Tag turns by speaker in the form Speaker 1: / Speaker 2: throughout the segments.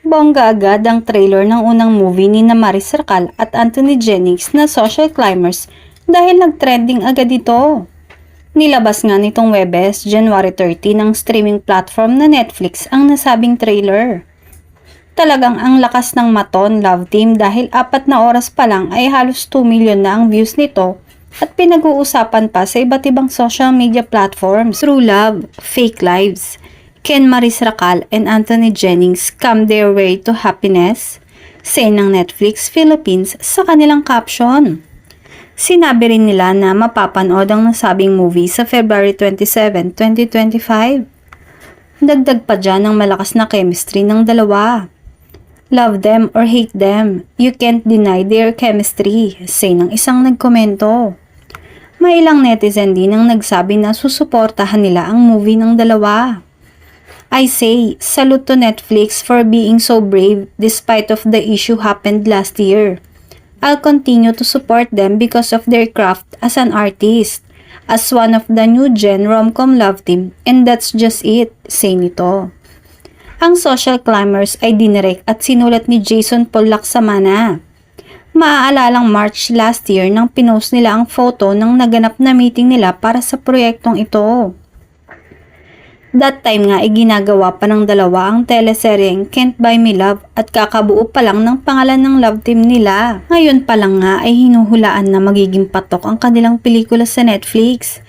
Speaker 1: Bongga agad ang trailer ng unang movie ni Maris Racal at Anthony Jennings na Social Climbers dahil nag-trending agad ito. Nilabas nga nitong Webes, January 30 ng streaming platform na Netflix ang nasabing trailer. Talagang ang lakas ng Maton Love Team dahil 4 na oras pa lang ay halos 2 million na ang views nito at pinag-uusapan pa sa iba't ibang social media platforms. True Love, Fake Lives. Can Maris Racal and Anthony Jennings come their way to happiness? Say ng Netflix Philippines sa kanilang caption. Sinabi rin nila na mapapanood ang nasabing movie sa February 27, 2025. Dagdag pa dyan ang malakas na chemistry ng dalawa. Love them or hate them, you can't deny their chemistry, say ng isang nagkomento. May ilang netizen din ang nagsabi na susuportahan nila ang movie ng dalawa. I say, salute to Netflix for being so brave despite of the issue happened last year. I'll continue to support them because of their craft as an artist, as one of the new gen rom-com love team, and that's just it, say nito. Ang Social Climbers ay dinirect at sinulat ni Jason Paul Laksamana. Maaalalang March last year nang pinost nila ang photo ng naganap na meeting nila para sa proyektong ito. That time nga ay ginagawa pa ng dalawa ang teleseryeng Can't Buy Me Love at kakabuo pa lang ng pangalan ng love team nila. Ngayon pa lang nga ay hinuhulaan na magiging patok ang kanilang pelikula sa Netflix.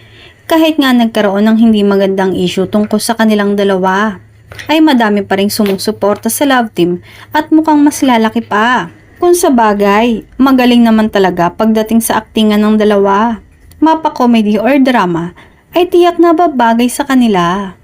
Speaker 1: Kahit nga nagkaroon ng hindi magandang issue tungkol sa kanilang dalawa, ay madami pa ring sumusuporta sa love team at mukhang mas lalaki pa. Kung sa bagay, magaling naman talaga pagdating sa aktingan ng dalawa. Mapa-comedy or drama ay tiyak na babagay sa kanila.